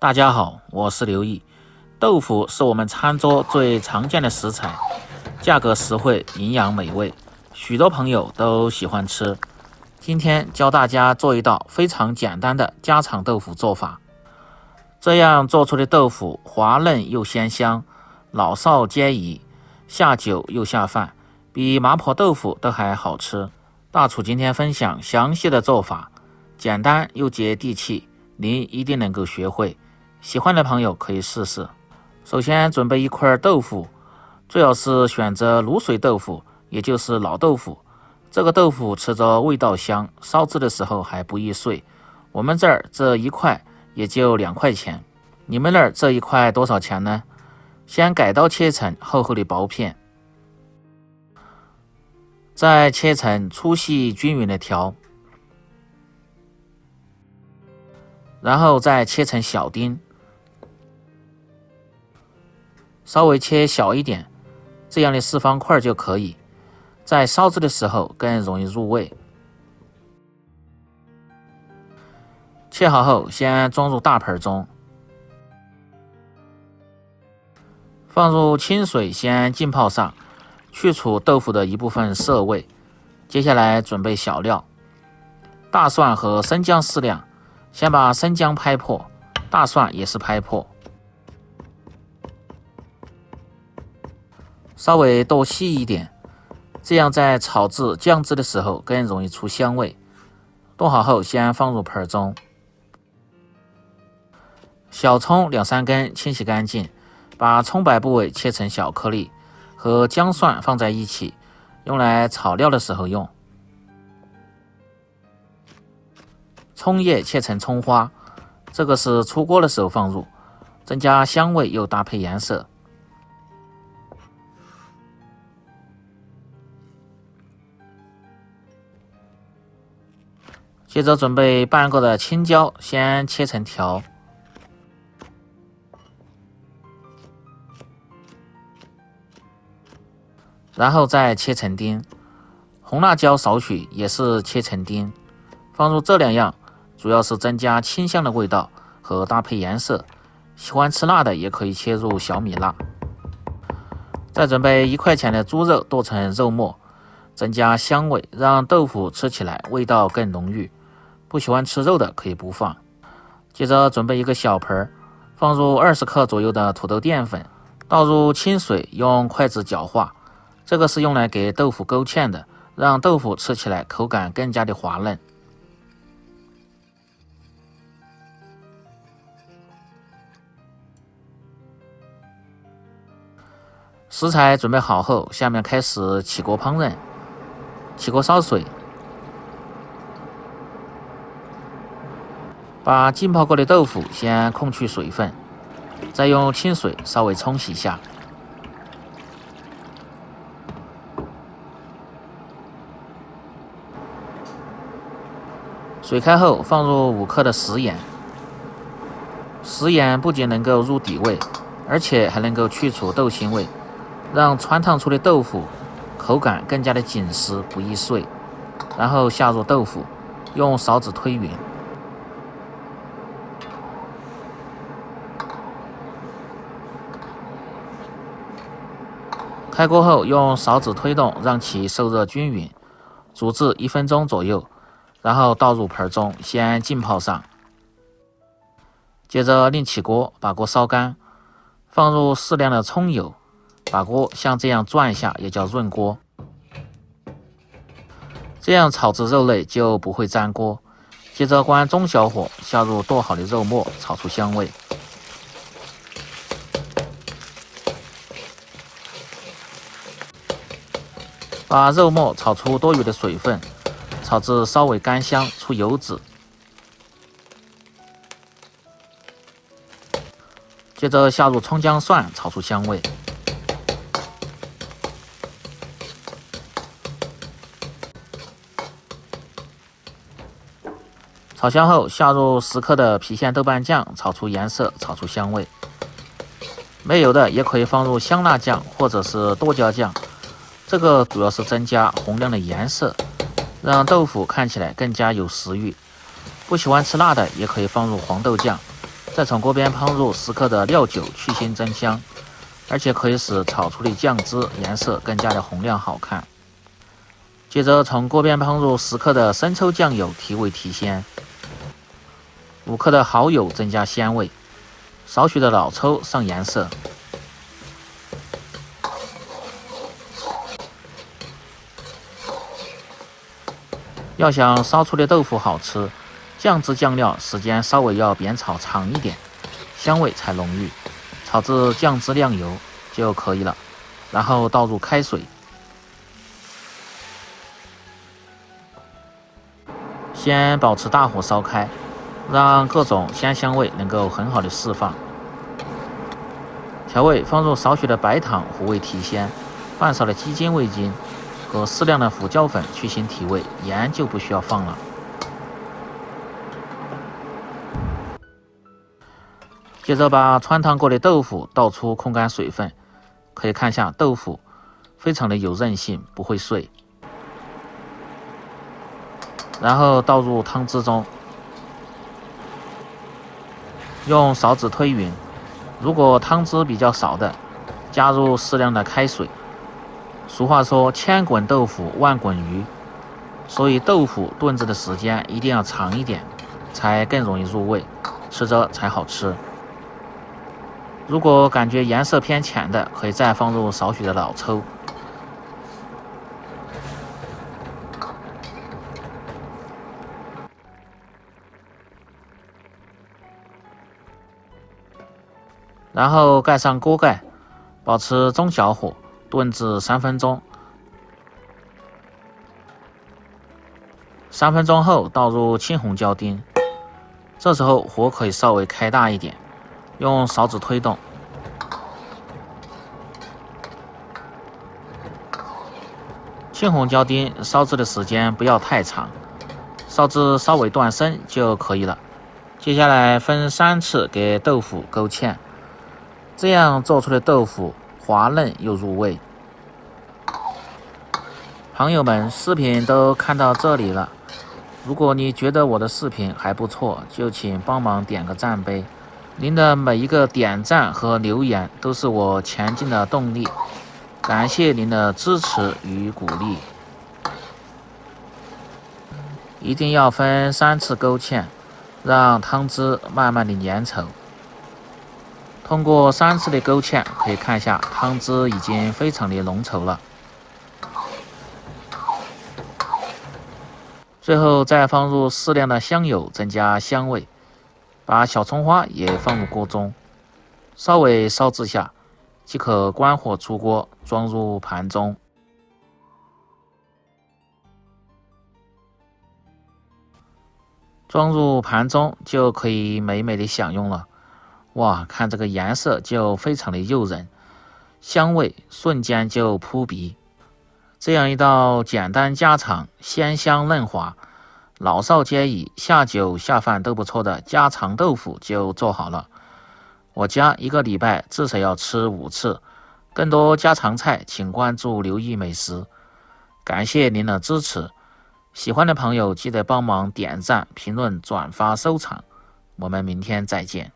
大家好，我是刘毅。豆腐是我们餐桌最常见的食材，价格实惠，营养美味，许多朋友都喜欢吃。今天教大家做一道非常简单的家常豆腐做法，这样做出的豆腐滑嫩又鲜香，老少皆宜，下酒又下饭，比麻婆豆腐都还好吃。大厨今天分享详细的做法，简单又接地气，您一定能够学会。喜欢的朋友可以试试。首先准备一块豆腐，最好是选择卤水豆腐，也就是老豆腐。这个豆腐吃着味道香，烧制的时候还不易碎。我们这儿这一块也就2块钱，你们那儿这一块多少钱呢？先改刀切成厚厚的薄片，再切成粗细均匀的条，然后再切成小丁，稍微切小一点，这样的4方块就可以，在烧制的时候更容易入味。切好后先装入大盆中，放入清水先浸泡上，去除豆腐的一部分涩味。接下来准备小料，大蒜和生姜适量，先把生姜拍破，大蒜也是拍破，稍微剁细一点，这样在炒制酱汁的时候更容易出香味。剁好后先放入盆中，小葱2-3根清洗干净，把葱白部位切成小颗粒，和姜蒜放在一起，用来炒料的时候用。葱叶切成葱花，这个是出锅的时候放入，增加香味又搭配颜色。接着准备半个的青椒，先切成条，然后再切成丁。红辣椒少许，也是切成丁，放入这2样，主要是增加清香的味道和搭配颜色。喜欢吃辣的也可以切入小米辣。再准备1块钱的猪肉剁成肉末，增加香味，让豆腐吃起来味道更浓郁。不喜欢吃肉的可以不放。接着准备一个小盆，放入20克左右的土豆淀粉，倒入清水，用筷子搅化。这个是用来给豆腐勾芡的，让豆腐吃起来口感更加的滑嫩。食材准备好后，下面开始起锅烹饪。起锅烧水，把浸泡过的豆腐先控去水分，再用清水稍微冲洗下。水开后放入5克的食盐，食盐不仅能够入底味，而且还能够去除豆腥味，让穿烫出的豆腐口感更加的紧实，不易碎。然后下入豆腐，用勺子推匀。开锅后用勺子推动，让其受热均匀，煮至1分钟左右，然后倒入盆中，先浸泡上。接着另起锅，把锅烧干，放入适量的葱油，把锅像这样转一下，也叫润锅。这样炒制肉类就不会粘锅。接着关中小火，下入剁好的肉末，炒出香味。把肉末炒出多余的水分，炒至稍微干香，出油脂。接着下入葱姜蒜，炒出香味。炒香后下入10克的郫县豆瓣酱，炒出颜色，炒出香味。没有的也可以放入香辣酱或者是剁椒酱，这个主要是增加红亮的颜色，让豆腐看起来更加有食欲。不喜欢吃辣的也可以放入黄豆酱，再从锅边烹入10克的料酒，去腥增香，而且可以使炒出的酱汁颜色更加的红亮好看。接着从锅边烹入10克的生抽酱油，提味提鲜；5克的蚝油增加鲜味，少许的老抽上颜色。要想烧出的豆腐好吃，酱汁酱料时间稍微要煸炒长一点，香味才浓郁。炒至酱汁亮油就可以了，然后倒入开水，先保持大火烧开，让各种鲜香味能够很好的释放。调味放入少许的白糖糊味提鲜，半勺的鸡精味精和适量的胡椒粉去腥提味，盐就不需要放了。接着把汆烫过的豆腐倒出控干水分，可以看一下豆腐非常的有韧性，不会碎。然后倒入汤汁中，用勺子推匀。如果汤汁比较少的，加入适量的开水。俗话说千滚豆腐万滚鱼，所以豆腐炖制的时间一定要长一点，才更容易入味，吃着才好吃。如果感觉颜色偏浅的，可以再放入少许的老抽。然后盖上锅盖，保持中小火炖至3分钟。3分钟后倒入青红椒丁，这时候火可以稍微开大一点，用勺子推动。青红椒丁烧制的时间不要太长，烧至稍微断生就可以了。接下来分3次给豆腐勾芡，这样做出的豆腐滑嫩又入味。朋友们，视频都看到这里了，如果你觉得我的视频还不错，就请帮忙点个赞呗。您的每一个点赞和留言都是我前进的动力，感谢您的支持与鼓励。一定要分3次勾芡，让汤汁慢慢的粘稠。通过3次的勾芡，可以看一下汤汁已经非常的浓稠了。最后再放入适量的香油，增加香味。把小葱花也放入锅中，稍微烧制下，即可关火出锅，装入盘中。装入盘中就可以美美的享用了。哇，看这个颜色就非常的诱人，香味瞬间就扑鼻。这样一道简单家常、鲜香嫩滑、老少皆宜、下酒下饭都不错的家常豆腐就做好了。我家1个礼拜至少要吃5次。更多家常菜请关注刘毅美食。感谢您的支持，喜欢的朋友记得帮忙点赞、评论、转发、收藏。我们明天再见。